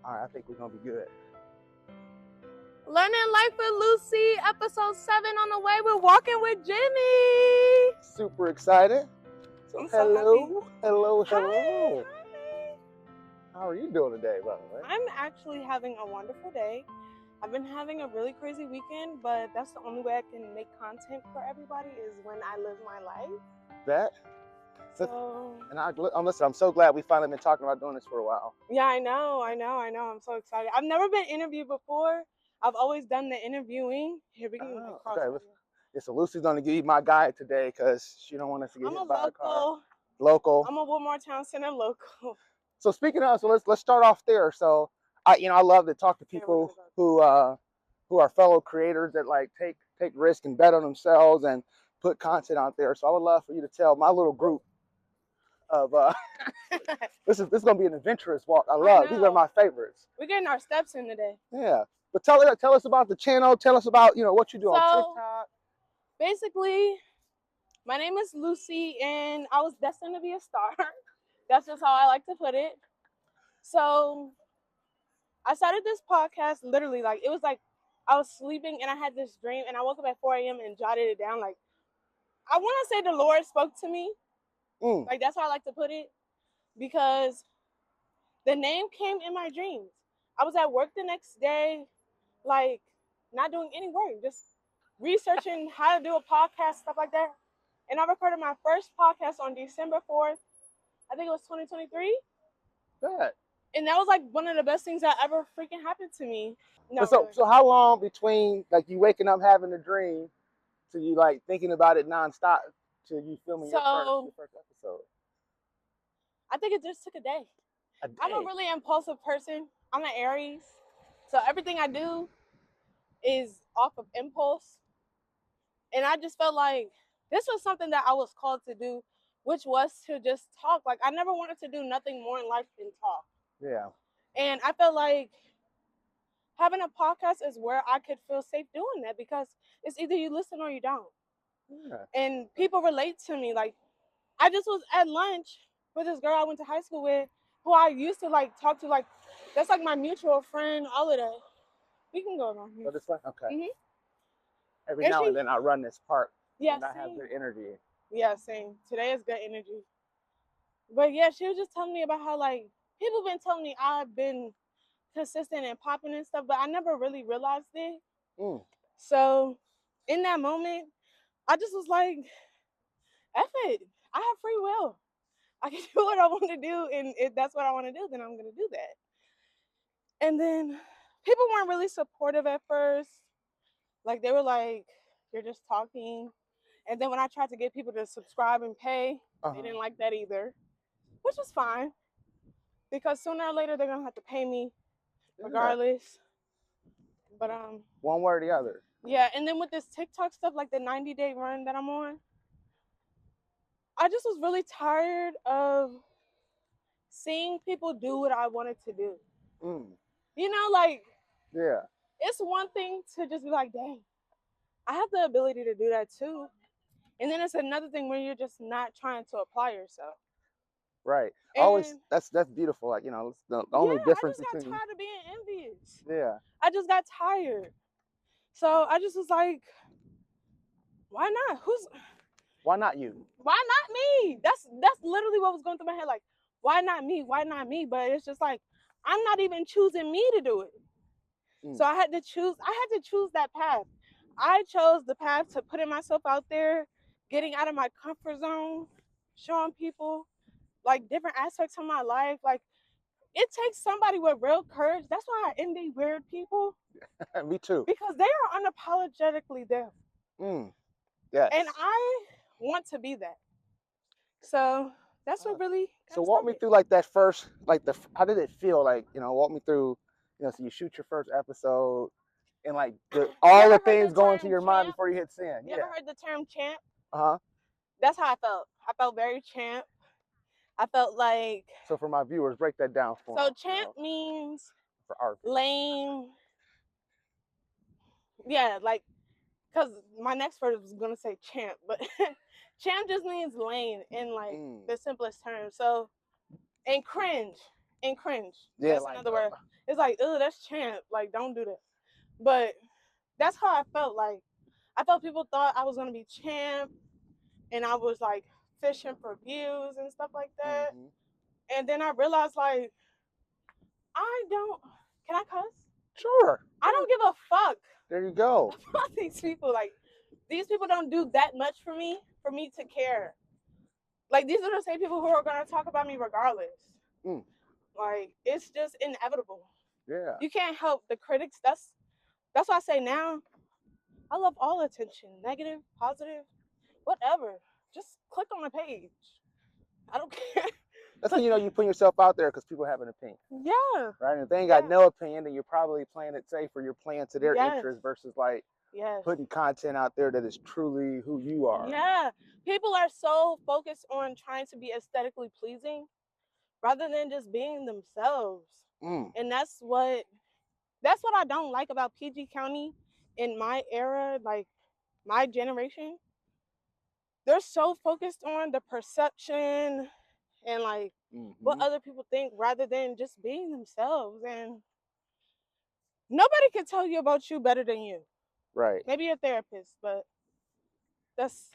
All right, I think we're gonna be good. Learning Life with Lucy, episode 7 on the way. We're walking with Jimi. Super excited. So I'm hello, so happy. hello. Hi. How are you doing today, by the way? I'm actually having a wonderful day. I've been having a really crazy weekend, but that's the only way I can make content for everybody is when I live my life. That. So. And listen, I'm so glad we finally been talking about doing this for a while. Yeah, I know. I'm so excited. I've never been interviewed before. I've always done the interviewing. Here we can cross. Okay, yeah, so Lucy's gonna give you my guide today because she don't want us to get hit by a car. Local. I'm a Wilmore Town Center local. So speaking of, so let's start off there. So I love to talk to people who are fellow creators that like take risk and bet on themselves and put content out there. So I would love for you to tell my little group of this is gonna be an adventurous walk. These are my favorites. We're getting our steps in today. Yeah. But tell us about the channel. Tell us about what you do on TikTok. Basically, my name is Lucy, and I was destined to be a star. That's just how I like to put it. So I started this podcast literally it was like I was sleeping and I had this dream, and I woke up at 4 a.m. and jotted it down. Like I want to say the Lord spoke to me. Like that's how I like to put it, because the name came in my dreams. I was at work the next day, like not doing any work, just researching how to do a podcast, stuff like that. And I recorded my first podcast on December 4th. I think it was 2023. Good. And that was like one of the best things that ever freaking happened to me. No, so how long between like you waking up having a dream to you like thinking about it nonstop to you filming your first episode? I think it just took a day. I'm a really impulsive person. I'm an Aries. So everything I do is off of impulse. And I just felt like this was something that I was called to do, which was to just talk. Like I never wanted to do nothing more in life than talk. Yeah. And I felt like having a podcast is where I could feel safe doing that, because it's either you listen or you don't. Yeah. And people relate to me. Like I just was at lunch with this girl I went to high school with, who I used to like talk to, like that's like my mutual friend, all of that. We can go on here. Oh, this way? Okay. Mm-hmm. Every now and then I run this park. Yeah, and I have good energy. Yeah, same. Today is good energy. But yeah, she was just telling me about how like people been telling me I've been consistent and popping and stuff, but I never really realized it. So in that moment, I just was like, F it. I have free will. I can do what I want to do, and if that's what I want to do, then I'm going to do that. And then people weren't really supportive at first. Like they were like, you're just talking. And then when I tried to get people to subscribe and pay, they didn't like that either, which was fine, because sooner or later they're going to have to pay me regardless. But one way or the other. Yeah, and then with this TikTok stuff, like the 90-day run that I'm on, I just was really tired of seeing people do what I wanted to do. You know, like, yeah, it's one thing to just be like, dang, I have the ability to do that too. And then it's another thing when you're just not trying to apply yourself. Right. Always, that's beautiful. Like, it's the only difference between. I just got tired of being envious. Yeah. I just got tired. So I just was like, why not? Why not you? Why not me? That's literally what was going through my head. Like, why not me? Why not me? But it's just like, I'm not even choosing me to do it. So I had to choose that path. I chose the path to putting myself out there, getting out of my comfort zone, showing people like different aspects of my life. Like, it takes somebody with real courage. That's why I envy weird people. Me too. Because they are unapologetically them. Yes. And I want to be that. So that's what really. So walk me through like that first, how did it feel? Like, walk me through, so you shoot your first episode and like all the things going to your mind before you hit send. You ever heard the term champ? Uh-huh. That's how I felt. I felt very champ. I felt like. So for my viewers, break that down for me. So champ means for our lame. Yeah, like, because my next word was going to say champ, but champ just means lame in like the simplest terms. So, and cringe. and cringe. Yeah, That's like, another word. It's like, ugh, that's champ. Like, don't do that. But that's how I felt. Like, I felt people thought I was gonna be champ, and I was like fishing for views and stuff like that. And then I realized, like, I don't. Can I cuss? Sure. I don't give a fuck There you go. about these people. Like, these people don't do that much for me to care. Like, these are the same people who are gonna talk about me regardless. Like, it's just inevitable. Yeah. You can't help the critics. That's why I say now, I love all attention, negative, positive, whatever. Just click on the page. I don't care. That's when you know you put yourself out there because people have an opinion. Yeah. Right? And if they ain't got no opinion, then you're probably playing it safe or you're playing to their interest versus like putting content out there that is truly who you are. Yeah. People are so focused on trying to be aesthetically pleasing rather than just being themselves. And that's what I don't like about PG County in my era, like my generation. They're so focused on the perception and like what other people think rather than just being themselves. And nobody can tell you about you better than you. Right. Maybe a therapist, but that's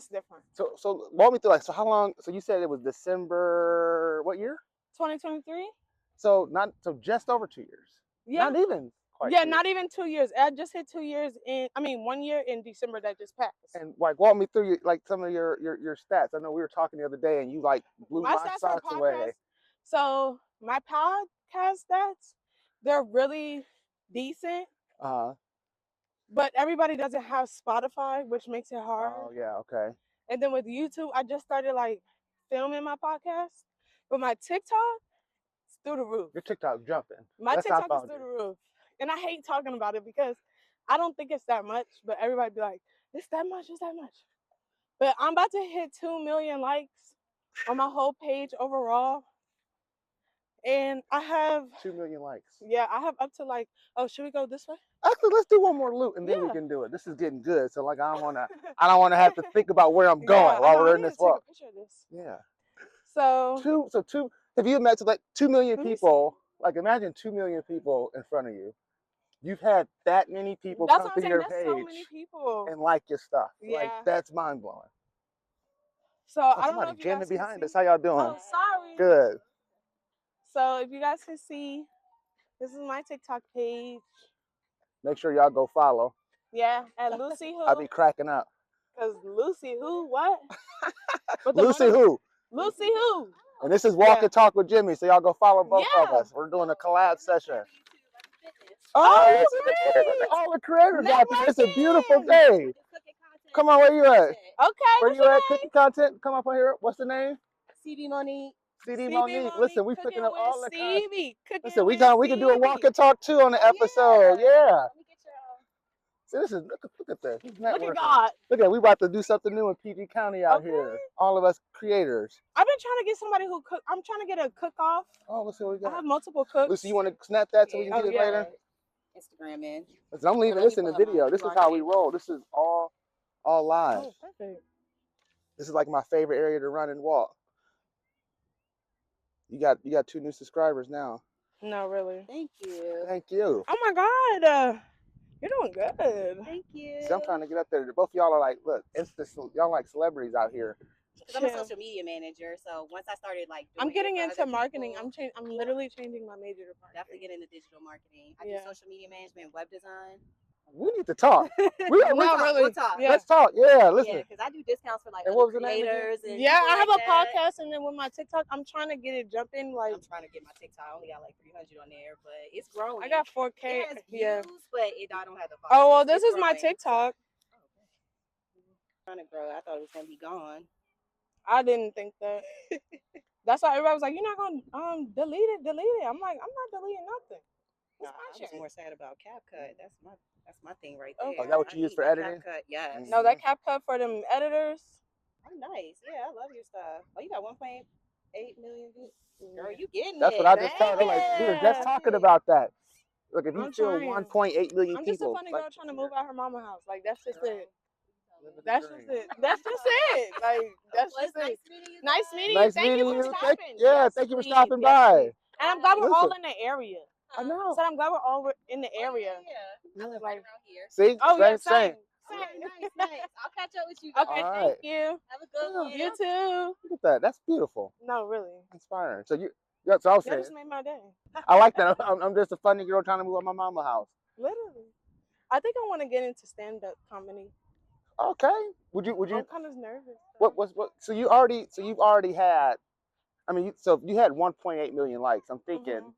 different. So walk me through, like, so how long, so you said it was December, what year? 2023. So just over 2 years. Yeah. Not even quite. Yeah, not even 2 years. I just hit 2 years 1 year in December that just passed. And like, walk me through like some of your stats. I know we were talking the other day, and you like blew my socks away. So my podcast stats, they're really decent. But everybody doesn't have Spotify, which makes it hard. Oh yeah, okay. And then with YouTube, I just started like filming my podcast, but my TikTok is through the roof. Your TikTok jumping. My TikTok is through the roof, and I hate talking about it because I don't think it's that much. But everybody be like, "It's that much. It's that much." But I'm about to hit 2 million likes on my whole page overall. And I have 2 million likes. Yeah, I have up to like, oh, should we go this way? Actually, let's do one more loop and then we can do it. This is getting good. So like, I don't wanna have to think about where I'm going while we're in this walk. Yeah. So two. Have you imagined like 2 million people? Like, imagine 2 million people in front of you. You've had that many people come to your page so many people. and like your stuff. Yeah. Like, that's mind blowing. So I don't know if you jamming guys behind can us. How y'all doing? Oh, sorry. Good. So if you guys can see, this is my TikTok page. Make sure y'all go follow. Yeah, at LuciWho. I'll be cracking up. Cause LuciWho, what? LuciWho. LuciWho. And this is Walk and Talk with Jimmy. So y'all go follow both of us. We're doing a collab session. Oh, all the creators out there. It's a beautiful day. Come on, where you at? Okay. Where you at? Cooking content. Come up on here. What's the name? CD Monique. CD Monique. Listen, we picking up all the content. Listen, we can do a walk and talk too on the episode. Yeah. See, this is look at this. Look at God. Look at, we about to do something new in PG County out here. All of us creators. I've been trying to get somebody who cook. I'm trying to get a cook off. Oh, let's see what we got. I have multiple cooks. Lucy, you want to snap that so we can get it later? Instagram in. Listen, I'm leaving this in the video. This is how we roll. This is all live. Oh, perfect. This is like my favorite area to run and walk. You got 2 new subscribers now. No, really. Thank you. Thank you. Oh my God. You're doing good. Thank you. See, I'm trying to get up there. Both of y'all are like, look, y'all like celebrities out here. Because I'm a social media manager, so once I started like I'm getting into marketing. I'm literally changing my major to marketing. Definitely get into digital marketing. I do social media management, web design. We need to talk. We'll talk. Yeah. Let's talk. Yeah, listen. Yeah, because I do discounts for like and other creators. And yeah, I have like a podcast, and then with my TikTok, I'm trying to get it jumping. Like, I'm trying to get my TikTok. I only got like 300 on there, but it's growing. I got 4K. It has views, but I don't have the followers. Oh well, this is my TikTok. Trying to grow. I thought it was gonna be gone. I didn't think that. That's why everybody was like, "You're not gonna delete it." I'm like, I'm not deleting nothing. Nah, I was more sad about CapCut. That's my thing right there. Oh, is that what you use for editing? CapCut, yes. No, that CapCut for them editors. Oh, nice. Yeah, I love your stuff. Oh, you got 1.8 million views. Girl, you getting That's it. what I just thought. Like, we were just talking about that. Look, if you I'm feel trying. 1.8 million I'm people. just a funny girl trying to move out her mama house. Like, that's just it. Living the That's dream. just it. That's just it. Like, that's Well, just it's it. nice meeting you. Nice meeting you. Thank you for stopping. Thank you for stopping by. And I'm glad we're all Listen. in the area. I know. So I'm glad we're all in the area. Yeah. I live Like- right around here. See? Oh yeah, same. Okay, nice. I'll catch up with you guys. Okay, All thank right. you. Have a good one. You too. Look at that. That's beautiful. No, really. Inspiring. So that's what I was That saying. just made my day. I like that. I'm just a funny girl trying to move out my mama's house. Literally. I think I want to get into stand-up comedy. Okay. Would you? I'm kind of nervous. What? So you've already had. I mean, so you had 1.8 million likes. I'm thinking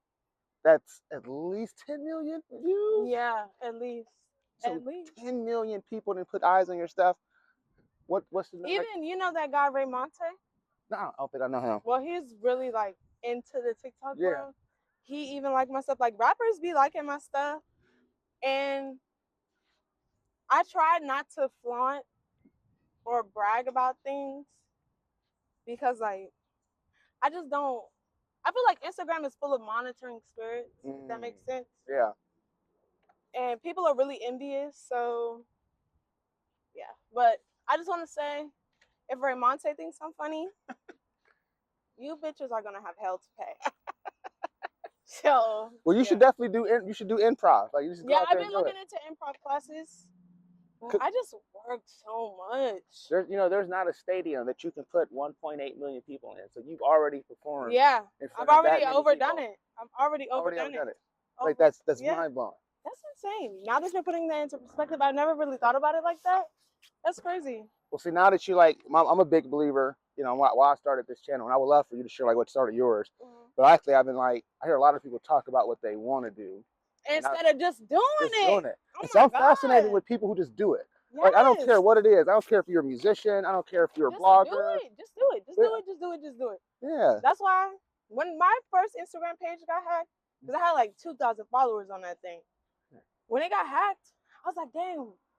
that's at least 10 million views. Yeah, at least. So At least. 10 million people didn't put eyes on your stuff. What's the number? Even you know that guy Ray Monte? No, I don't think I know him. Well, he's really like into the TikTok Yeah. world. He even liked my stuff. Like rappers be liking my stuff, and I try not to flaunt or brag about things because like I just don't. I feel like Instagram is full of monitoring spirits. If that makes sense. Yeah. And people are really envious. So yeah, but I just want to say, if Raymonte thinks I'm funny, you bitches are gonna have hell to pay. So Well, you should definitely do improv. Like you should go out I've there been and do looking it. into improv classes. But I just work so much. There's not a stadium that you can put 1.8 million people in. So you've already performed. Yeah, in I've front of already that many overdone people. it. I've already overdone it. Like that's Yeah. mind blowing. That's insane. Now that you're putting that into perspective, I never really thought about it like that. That's crazy. Well, see, now that you like, I'm a big believer. You know, why I started this channel, and I would love for you to share like what started yours. But actually, I've been like, I hear a lot of people talk about what they want to do instead of just doing it. Oh, so I'm fascinated with people who just do it. Yes. Like I don't care what it is. I don't care if you're a musician. I don't care if you're a blogger. Just do it. Just do it. Just do it. Just do it. Yeah. That's why when my first Instagram page got hacked, because I had like 2,000 followers on that thing. When it got hacked, I was like, damn,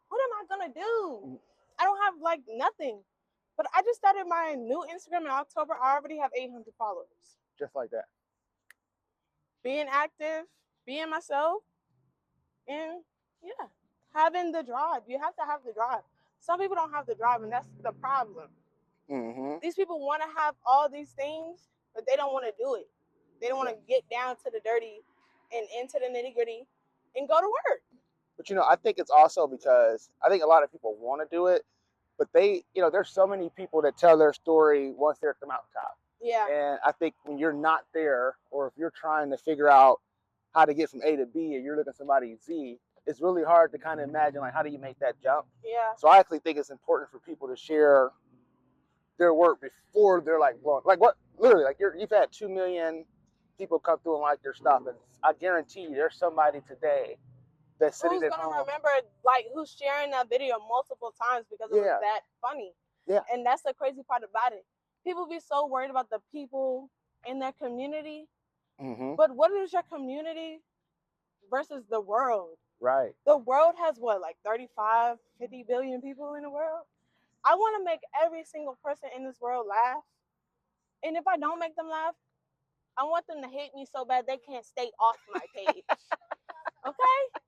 what am I gonna do? I don't have like nothing. But I just started my new Instagram in October. I already have 800 followers. Just like that. Being active, being myself, and yeah, having the drive. You have to have the drive. Some people don't have the drive, and that's the problem. These people want to have all these things, but they don't want to do it. They don't want to get down to the dirty and into the nitty gritty and go to work. But I think it's also because I think a lot of people want to do it, but there's so many people that tell their story once they're at the mountaintop. Yeah. And I think when you're not there, or if you're trying to figure out how to get from A to B, and you're looking at somebody Z, it's really hard to kind of imagine like how do you make that jump. Yeah. So I actually think it's important for people to share their work before they're like blown. Like what? Literally, like you've had 2 million people come through and like your stuff, and I guarantee you, there's somebody today that's sitting at home. Who's gonna remember, like, who's sharing that video multiple times because it was that funny. Yeah. And that's the crazy part about it. People be so worried about the people in their community, but what is your community versus the world? Right. The world has what, like 35, 50 billion people in the world? I want to make every single person in this world laugh. And if I don't make them laugh, I want them to hate me so bad they can't stay off my page. Okay?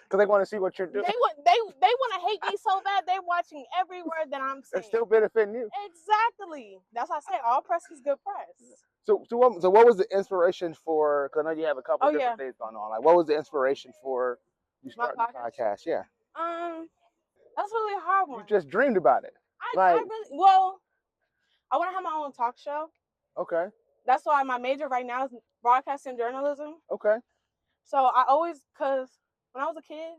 Because they want to see what you're doing. They want to hate me so bad they're watching every word that I'm saying. They're still benefiting you. Exactly. That's why I say all press is good press. So what was the inspiration for? Because I know you have a couple different things going on. Like, what was the inspiration for you starting the podcast? Yeah. That's really a hard one. You just dreamed about it. I want to have my own talk show. Okay. That's why my major right now is broadcasting journalism. Okay. So because when I was a kid,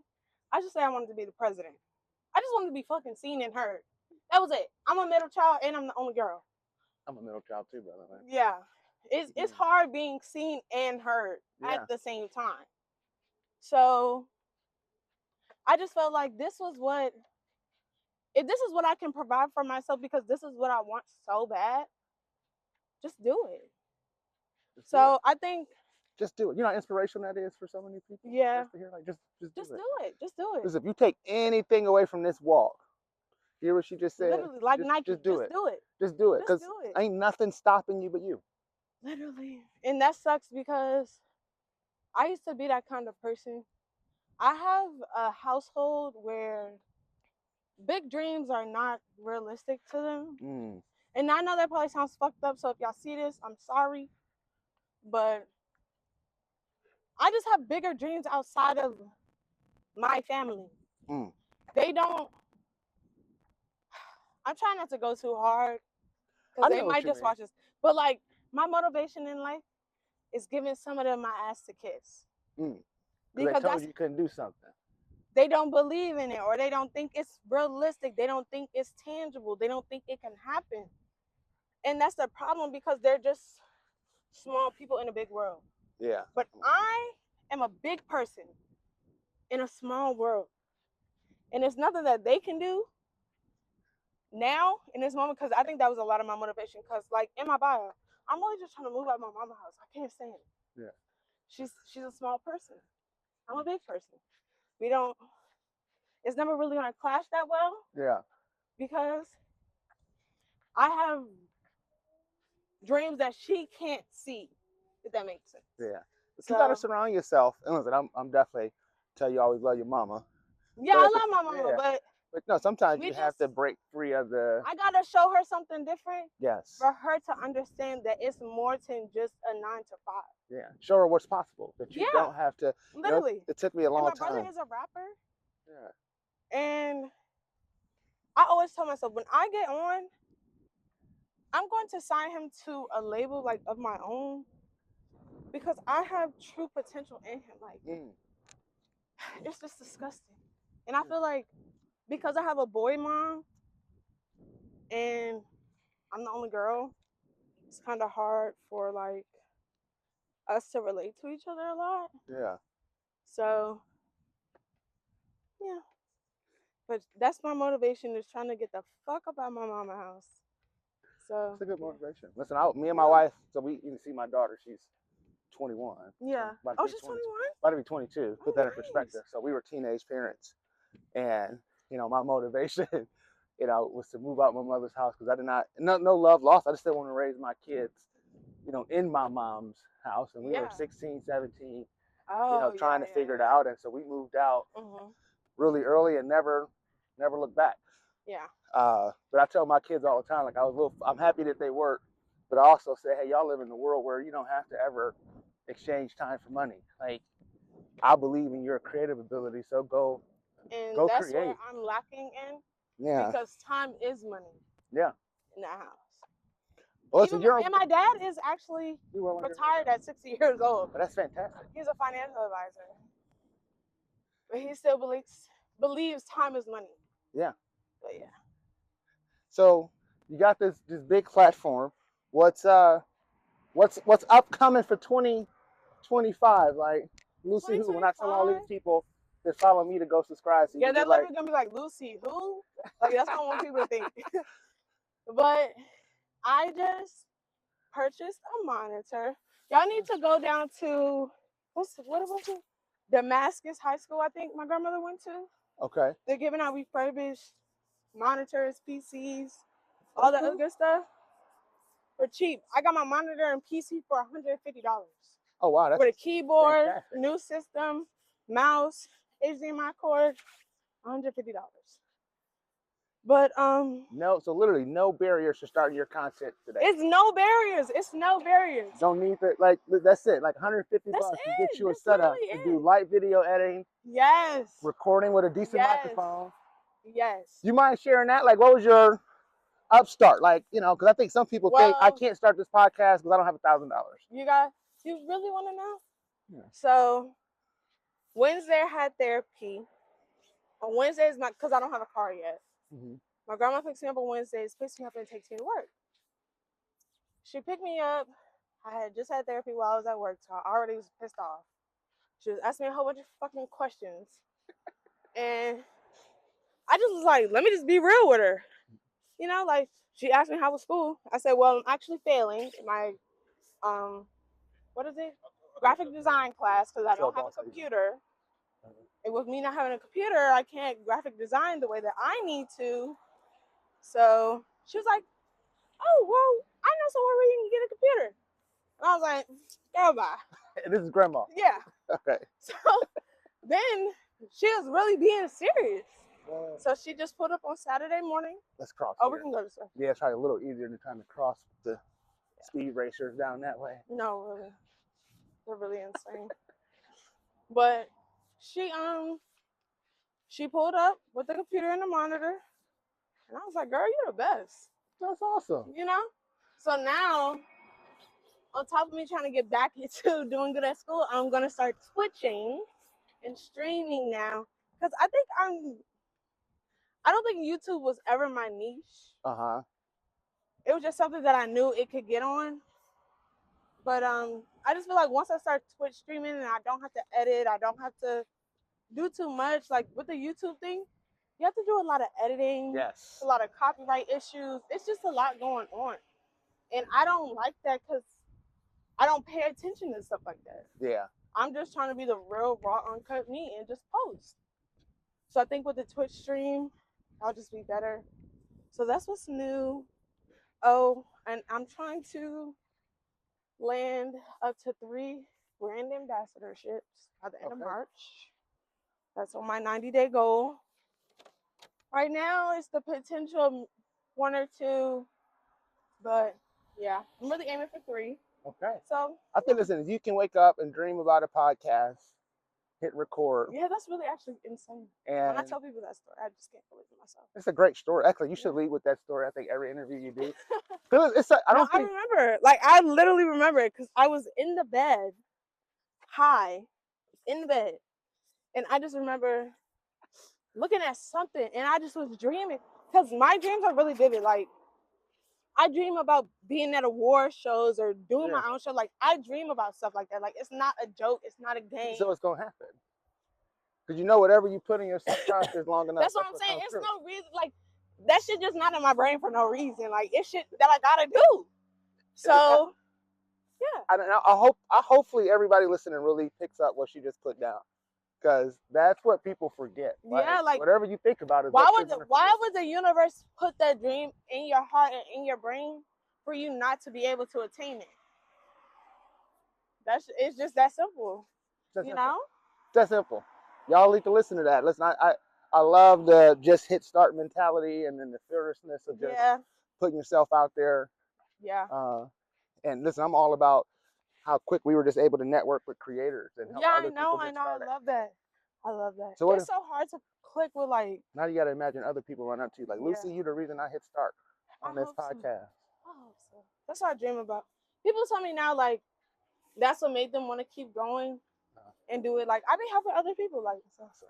I just say I wanted to be the president. I just wanted to be fucking seen and heard. That was it. I'm a middle child and I'm the only girl. I'm a middle child too, brother. Man. Yeah. It's hard being seen and heard at the same time. So I just felt like if this is what I can provide for myself because this is what I want so bad, just do it. I think just do it. You know how inspirational that is for so many people? Yeah. Just to hear, like, just do it. Just do it. Because if you take anything away from this walk, hear what she just said? Literally, like Nike, just do it. Just do it. Because ain't nothing stopping you but you. Literally. And that sucks because I used to be that kind of person. I have a household where big dreams are not realistic to them. And I know that probably sounds fucked up, so if y'all see this, I'm sorry. But I just have bigger dreams outside of my family. They don't. I'm trying not to go too hard because they might just watch this. But like my motivation in life is giving some of them my ass to kiss. Because they told you couldn't do something. They don't believe in it, or they don't think it's realistic. They don't think it's tangible. They don't think it can happen. And that's the problem because they're just small people in a big world. Yeah. But I am a big person in a small world. And it's nothing that they can do now in this moment, because I think that was a lot of my motivation. Because like in my bio, I'm really just trying to move out of my mama's house. I can't stand it. Yeah. She's a small person. I'm a big person. It's never really gonna clash that well. Yeah. Because I have dreams that she can't see, if that makes sense. Yeah. So, you gotta surround yourself. And listen, I'm definitely tell you always love your mama. Yeah, I love my mama, but no, sometimes you have to break free of the. I gotta show her something different. Yes. For her to understand that it's more than just a 9 to 5. Yeah. Show her what's possible. That you don't have to. Literally. It took me a long time. My brother is a rapper. Yeah. And I always tell myself, when I get on, I'm going to sign him to a label like of my own, because I have true potential in him. Like, it's just disgusting. And I feel like because I have a boy mom and I'm the only girl, it's kind of hard for like us to relate to each other a lot. Yeah. So, yeah. But that's my motivation, is trying to get the fuck up out of my mama's house. So it's a good motivation. Listen, me and my wife, so you can see my daughter, she's 21. Yeah. So she's 21? About to be 22. Put that in perspective. So we were teenage parents. And, my motivation, was to move out of my mother's house because I did no love lost. I just didn't want to raise my kids, in my mom's house. And we were 16, 17, trying to figure it out. And so we moved out really early and never looked back. Yeah. But I tell my kids all the time, like I'm happy that they work, but I also say, hey, y'all live in a world where you don't have to ever exchange time for money. Like, I believe in your creative ability, so go that's create. where I'm lacking in. Yeah. Because time is money. Yeah. In that house. Well, listen, and my dad is actually retired at 60 years old. But that's fantastic. He's a financial advisor. But he still believes time is money. Yeah. But yeah. So you got this big platform. What's upcoming for 2025? Like LuciWho. When I tell all these people that follow me to go subscribe, so they're literally gonna be like, LuciWho? Like, that's what I want people to think. But I just purchased a monitor. Y'all need to go down to what was it? Damascus High School, I think my grandmother went to. Okay. They're giving out refurbished monitors, PCs, all that other good stuff for cheap. I got my monitor and PC for $150. Oh wow, that's with a keyboard, fantastic. New system, mouse, HDMI cord, $150. But so literally no barriers to starting your content today. It's no barriers. Don't need to, like, that's it. Like $150 to get you a setup to do light video editing. Yes. Recording with a decent microphone. Yes. You mind sharing that? Like, what was your upstart? Like, because I think some people think I can't start this podcast because I don't have $1,000. You really want to know? Yeah. So Wednesday I had therapy. On Wednesdays, because I don't have a car yet. My grandma picks me up on Wednesdays, picks me up and takes me to work. She picked me up. I had just had therapy while I was at work, so I already was pissed off. She was asking me a whole bunch of fucking questions. And I just was like, let me just be real with her. Like, she asked me how was school. I said, well, I'm actually failing my, graphic design class because I don't have a computer. And with me not having a computer, I can't graphic design the way that I need to. So she was like, oh, well, I know somewhere where you can get a computer. And I was like, girl, bye. This is grandma. Yeah. Okay. So then she was really being serious. So she just put up on Saturday morning. Let's cross. Oh, we can go to stuff. Yeah, it's probably a little easier than trying to cross the speed racers down that way. No, really. They're really insane. But she pulled up with the computer and the monitor, and I was like, girl, you're the best. That's awesome. You know? So now, on top of me trying to get back into doing good at school, I'm gonna start twitching and streaming now. Because I don't think YouTube was ever my niche. Uh-huh. It was just something that I knew it could get on. But I just feel like once I start Twitch streaming and I don't have to edit, I don't have to do too much. Like with the YouTube thing, you have to do a lot of editing, Yes. a lot of copyright issues. It's just a lot going on. And I don't like that because I don't pay attention to stuff like that. Yeah. I'm just trying to be the real, raw, uncut me and just post. So I think with the Twitch stream, I'll just be better. So that's what's new. Oh, and I'm trying to land up to 3 brand ambassadorships by the end of March. That's on my 90-day goal. Right now, it's the potential of 1 or 2, but yeah, I'm really aiming for 3. Okay. So I think, listen, if you can wake up and dream about a podcast, hit record. yeah, that's really actually insane. And when I tell people that story, I just can't believe it myself. it's a great story. Actually, you should lead with that story. I think every interview you do. I remember. Like, I literally remember it because I was in the bed, high, in the bed. And I just remember looking at something and I just was dreaming. Because my dreams are really vivid. Like, I dream about being at award shows or doing my own show. Like, I dream about stuff like that. Like, it's not a joke. It's not a game. So it's going to happen. Because you know whatever you put in your subconscious long enough. That's what I'm saying. It's no reason. Like, that shit just not in my brain for no reason. Like, it's shit that I gotta do. So, yeah. I hopefully everybody listening really picks up what she just put down. Because that's what people forget. Yeah, like whatever you think about is why would the universe put that dream in your heart and in your brain for you not to be able to attain it? It's just that simple. You know? That's simple. Y'all need to listen to that. Listen, I love the just hit start mentality and then the fearlessness of just putting yourself out there. Yeah. And listen, I'm all about how quick we were just able to network with creators and help other people get started. I love that. So it's so hard to click with, like. Now you got to imagine other people run up to you like, LuciWho, the reason I hit start on this podcast. I hope so. That's what I dream about. People tell me now, like, that's what made them want to keep going and do it. Like, I be helping other people. Like,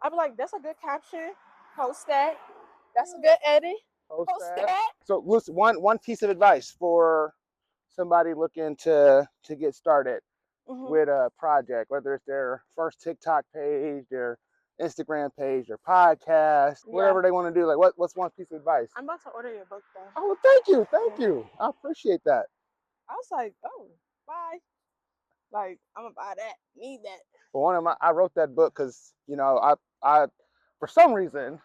I be like, that's a good caption. Post that. That's a good edit. Post that. So, Lucy, one piece of advice for somebody looking to get started with a project, whether it's their first TikTok page, their Instagram page, their podcast, whatever they want to do. Like, what's one piece of advice? I'm about to order your book, though. Oh, thank you. I appreciate that. I was like, oh, bye. Like, I'm gonna buy that. Need that. Well, I wrote that book because I for some reason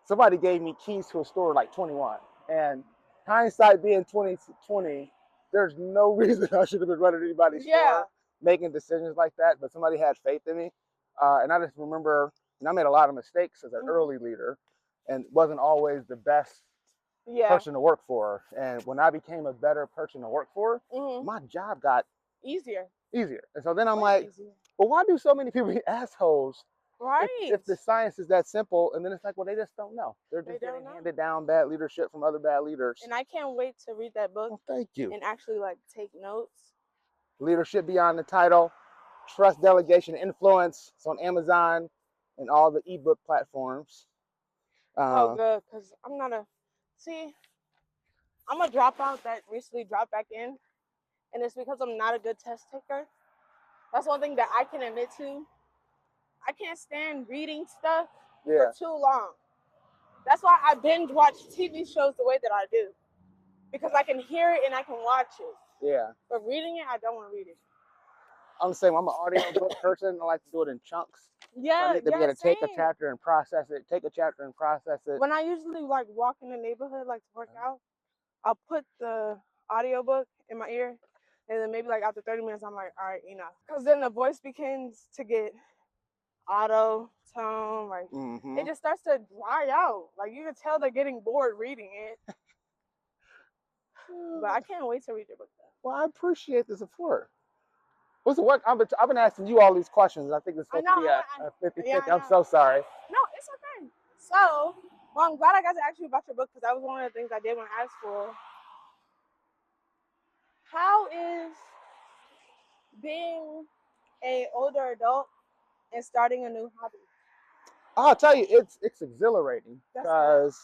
somebody gave me keys to a store like 21, and hindsight being 2020, there's no reason I should have been running anybody's store, making decisions like that. But somebody had faith in me, and I just remember, I made a lot of mistakes as an early leader, and wasn't always the best person to work for. And when I became a better person to work for, my job got easier. And so then I'm like, well, why do so many people be assholes? Right. If the science is that simple, and then it's like, well, they just don't know. They're just getting handed down bad leadership from other bad leaders. And I can't wait to read that book. Well, thank you. And actually, like, take notes. Leadership Beyond the Title, Trust, Delegation, Influence. It's on Amazon and all the ebook platforms. Good, because I'm going to drop out that recently dropped back in. And it's because I'm not a good test taker. That's one thing that I can admit to. I can't stand reading stuff for too long. That's why I binge watch TV shows the way that I do. Because I can hear it and I can watch it. Yeah. But reading it, I don't want to read it. I'm the same. I'm an audiobook person. I like to do it in chunks. Yeah, so I need to be able to take a chapter and process it. When I usually like walk in the neighborhood, like to work out, I'll put the audiobook in my ear. And then maybe like after 30 minutes, I'm like, all right, enough. Because then the voice begins to get auto tone. Like, it just starts to dry out. Like, you can tell they're getting bored reading it. But I can't wait to read your book, though. Well, I appreciate the support. I've been asking you all these questions. I think it's I supposed know. to be a 50-50. Yeah, I I'm know. so sorry. No, it's okay. So, well, I'm glad I got to ask you about your book because that was one of the things I did want to ask for. How is being a older adult and starting a new hobby? I'll tell you, it's exhilarating That's because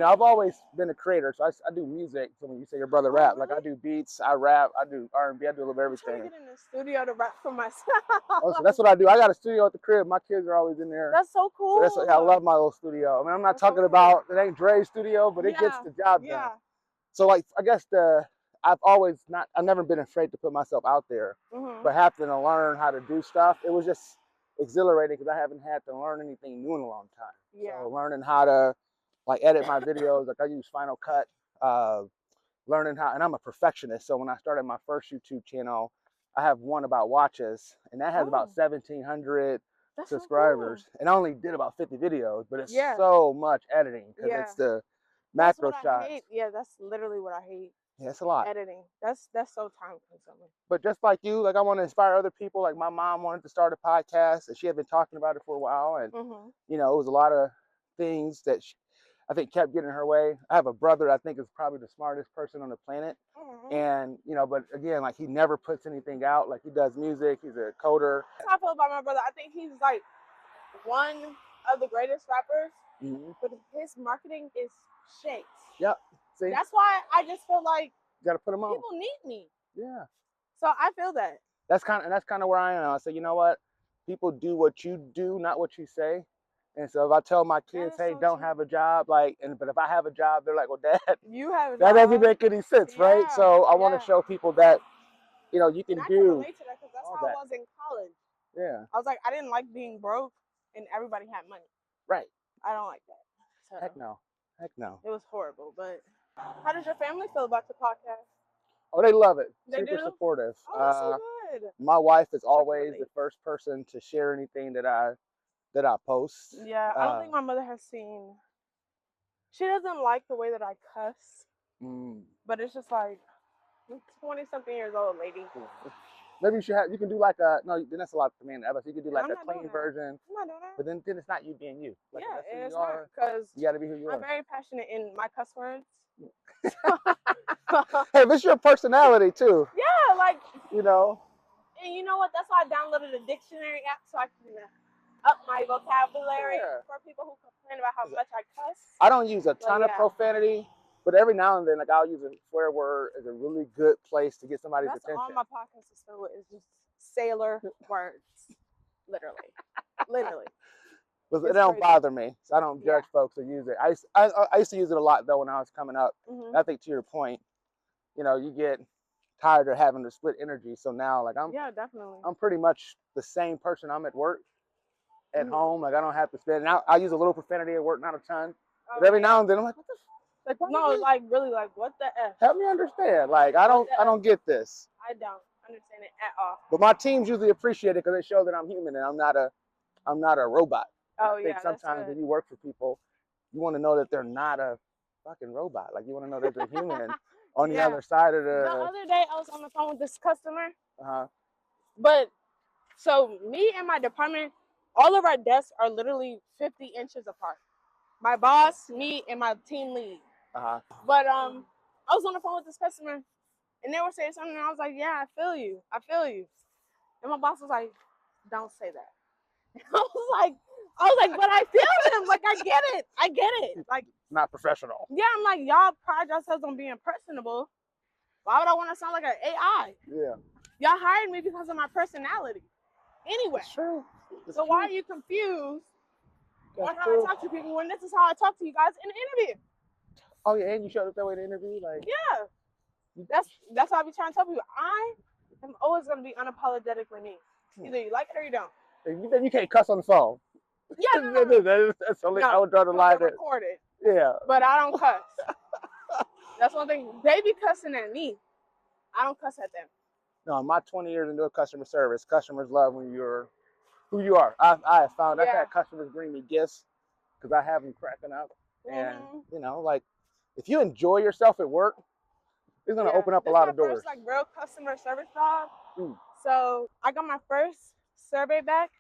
I've always been a creator. So I do music. So when you say your brother Oh, rap, like I really? do beats, I rap, I do R&B, I do a little bit of I'm trying to everything. get in the studio to rap for myself. Oh, so that's what I do. I got a studio at the crib. My kids are always in there. That's so So cool. that's I love my little studio. I mean, I'm not That's so talking cool. about it ain't Dre's studio, but it gets Yeah, the job yeah. done. So like I guess I've never been afraid to put myself out there, Mhm. but having to learn how to do stuff, it was just exhilarating because I haven't had to learn anything new in a long time. Yeah. So learning how to like edit my videos, like I use Final Cut, learning how, and I'm a perfectionist. So when I started my first YouTube channel, I have one about watches, and that has about 1,700 That's subscribers, so cool. and I only did about 50 videos, but it's Yeah. so much editing because Yeah. it's the That's macro what I shots. hate. Yeah, that's literally what I hate. Yeah, it's a lot. Editing. That's so time consuming. But just like you, like I want to inspire other people. Like my mom wanted to start a podcast, and she had been talking about it for a while, and it was a lot of things that I think kept getting in her way. I have a brother I think is probably the smartest person on the planet. And but again, like he never puts anything out. Like he does music, he's a coder. That's how I feel about my brother. I think he's like one of the greatest rappers, but his marketing is shit. Yep. See, that's why I just feel like you got to put them on. People need me. Yeah. So I feel that. That's kind of where I am. I say, you know what? People do what you do, not what you say. And so if I tell my kids, hey, don't have a job, but if I have a job, they're like, well, Dad, you have a that job. doesn't make any sense, right? So I want to show people that, you can and I do. can relate to that because that's how I was in college. Yeah. I was like, I didn't like being broke and everybody had money. Right. I don't like that. So Heck no. Heck no. It was horrible. But how does your family feel about the podcast? Oh, they love it. They Super do? supportive. Oh, that's so good. My wife is always the first person to share anything that I post. Yeah, I don't think my mother has seen. She doesn't like the way that I cuss, but it's just like 20-something years old lady. Maybe you can do like then that's a lot for me and Eva. So you can do like a clean version. I'm not doing that. But then it's not you being you. Like, yeah, it's not because you got to be who you are. I'm very passionate in my cuss words. Hey, but it's your personality too. Yeah, like And you know what? That's why I downloaded a dictionary app so I can up my vocabulary for people who complain about how much I cuss. I don't use a ton of profanity, but every now and then, like I'll use a swear word as a really good place to get somebody's attention. All my podcast is filled with is just sailor words, literally. But it don't bother me. So I don't judge folks that use it. I used to use it a lot though when I was coming up. And I think to your point, you get tired of having to split energy. So now, like definitely. I'm pretty much the same person I'm at work. At home, like I don't have to spend. Now I use a little profanity at work, not a ton, but every now and then I'm like, what the? Really, what the f? Help me understand. Like I don't get this. I don't understand it at all. But my teams usually appreciate it because they show that I'm human and I'm not a robot. Oh, I think sometimes when you work for people, you want to know that they're not a fucking robot. Like you want to know that they're human on the other side of the. The other day I was on the phone with this customer. But so me and my department, all of our desks are literally 50 inches apart. My boss, me, and my team lead. But I was on the phone with this customer, and they were saying something, and I was like, "Yeah, I feel you. And my boss was like, "Don't say that." And I was like, "But I feel him. Like I get it. Like not professional." Yeah, I'm like, y'all pride yourselves on being personable. Why would I want to sound like an AI? Yeah. Y'all hired me because of my personality. Anyway. It's true. So why are you confused on how I talk to people when this is how I talk to you guys in the interview? Oh yeah, and you showed up that way in the interview, like. Yeah. That's what I be trying to tell people. I am always gonna be unapologetically me. Either you like it or you don't. You can't cuss on the phone. Yeah, no. That's only I would draw the line. Record it. Yeah. But I don't cuss. That's one thing. They be cussing at me. I don't cuss at them. No, in my 20 years into customer service, customers love when you're who you are. I have found I've had customers bring me gifts because I have them cracking up. And like if you enjoy yourself at work, it's gonna open up a lot of doors. First, real customer service job. So I got my first survey back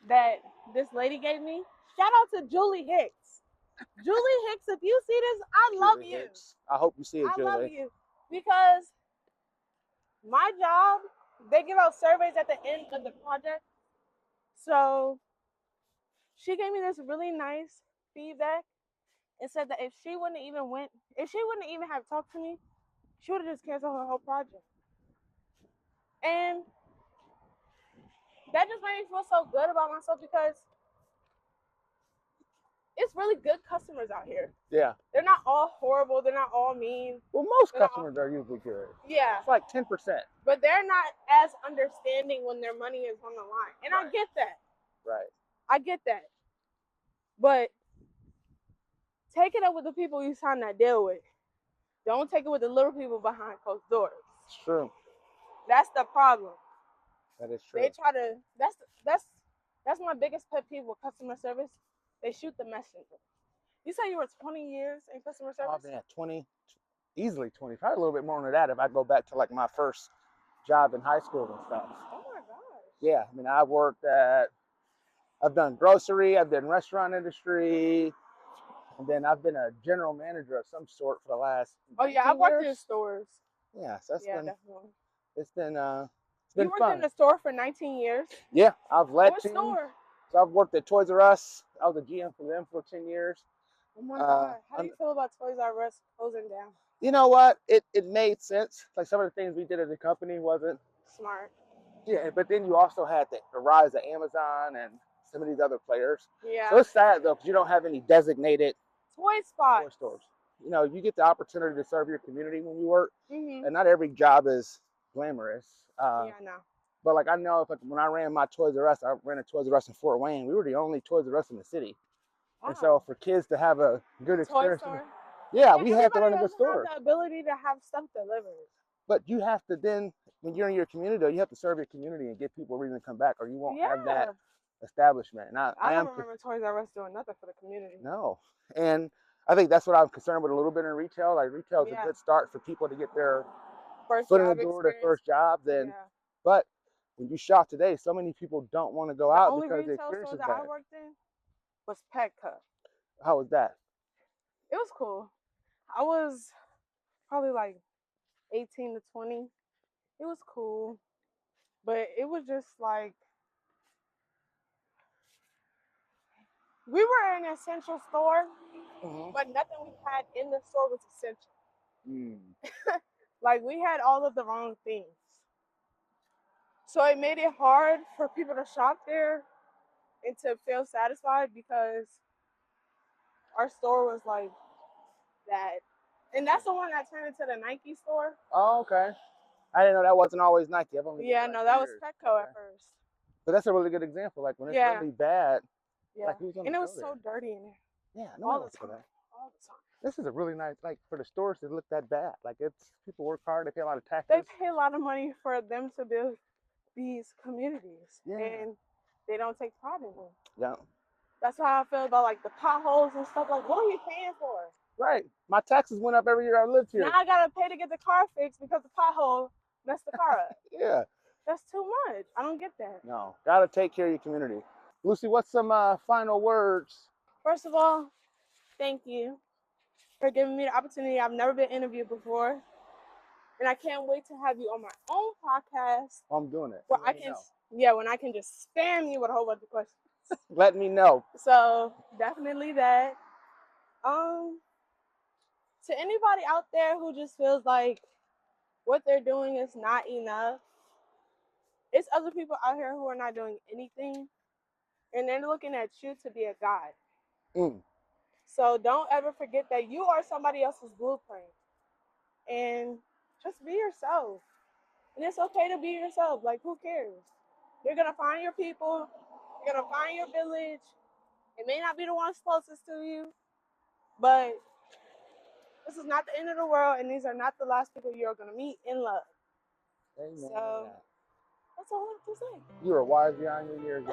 that this lady gave me. Shout out to Julie Hicks. Julie Hicks, if you see this, I love Julie you. Hicks. I hope you see it, I Julie. love you. Because my job, they give out surveys at the end of the project. So she gave me this really nice feedback and said that if she wouldn't even have talked to me, she would have just canceled her whole project. And that just made me feel so good about myself because it's really good customers out here. Yeah. They're not all horrible. They're not all mean. Well, most customers are usually good. Yeah. It's like 10%. But they're not as understanding when their money is on the line. And Right. I get that. Right. I get that. But take it up with the people you sign that deal with. Don't take it with the little people behind closed doors. It's true. That's the problem. That is true. They try to. That's my biggest pet peeve with customer service. They shoot the messenger. You say you were 20 years in customer service? Oh, man, 20, easily 20, probably a little bit more than that if I go back to like my first job in high school and stuff. Oh my gosh. Yeah, I mean, I've done grocery, I've done restaurant industry, and then I've been a general manager of some sort for the last. Oh yeah, I've worked years. in stores. Yeah, so definitely. It's been You worked fun. in the store for 19 years? Yeah, I've led What teams. store? So I've worked at Toys R Us. I was a GM for them for 10 years. Oh my God. How do you feel about Toys R Us closing down? You know what? It made sense. Like some of the things we did as a company wasn't smart. Yeah, but then you also had the rise of Amazon and some of these other players. Yeah. So it's sad though, because you don't have any designated toy spots. Toy stores. You know, you get the opportunity to serve your community when you work, Mm-hmm. and not every job is glamorous. Yeah, I know. But like I know, when I ran my Toys R Us, I ran a Toys R Us in Fort Wayne. We were the only Toys R Us in the city. Wow. And so for kids to have a good experience, Toy store. Yeah, we had to run a good store. Have the ability to have stuff delivered. But you have to then, when you're in your community, though, you have to serve your community and give people a reason to come back, or you won't have that establishment. And I don't remember Toys R Us doing nothing for the community. No, and I think that's what I'm concerned with a little bit in retail. Like retail is a good start for people to get their foot in the door, their first jobs, and but when you shop today, so many people don't want to go out because the experience is bad. The only retail store that I worked in was Petco. How was that? It was cool. I was probably like 18 to 20. It was cool, but it was just like we were an essential store, but nothing we had in the store was essential. Like we had all of the wrong things. So it made it hard for people to shop there and to feel satisfied because our store was like that. And that's the one that turned into the Nike store. Oh, okay. I didn't know that wasn't always Nike. I've only no, that was Petco at first. But that's a really good example. Like when it's really bad, like who's gonna and it was go so there? dirty in there. Yeah, no all one the wants to go time. there. All the time. This is a really nice, like for the stores to look that bad. Like it's people work hard, they pay a lot of taxes. They pay a lot of money for them to build these communities, and they don't take pride in them. Yeah. That's how I feel about like the potholes and stuff. Like, what are you paying for? Right. My taxes went up every year I lived here. Now I gotta pay to get the car fixed because the pothole messed the car up. Yeah. That's too much. I don't get that. No. Gotta take care of your community. Lucy, what's some final words? First of all, thank you for giving me the opportunity. I've never been interviewed before. And I can't wait to have you on my own podcast. I'm doing it. Where when I can just spam you with a whole bunch of questions. Let me know. So definitely that. To anybody out there who just feels like what they're doing is not enough, it's other people out here who are not doing anything, and they're looking at you to be a guide. So don't ever forget that you are somebody else's blueprint, and just be yourself. And it's okay to be yourself. Like, who cares? You're gonna find your people. You're gonna find your village. It may not be the ones closest to you, but this is not the end of the world, and these are not the last people you're gonna meet in love. Amen. So that's all I have to say. You are wise beyond your years.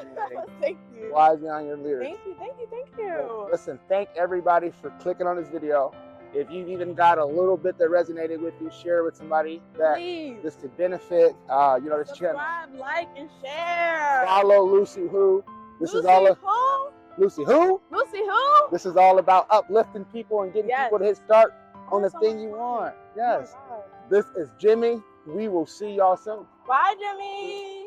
Thank you. Wise beyond your years. Thank you. Well, listen, thank everybody for clicking on this video. If you've even got a little bit that resonated with you, share it with somebody that this could benefit. You know, this channel. Subscribe, like, and share. Follow LuciWho. This is all LuciWho? LuciWho? This is all about uplifting people and getting people to hit start on the thing you want. Oh yes. This is Jimmy. We will see y'all soon. Bye, Jimmy.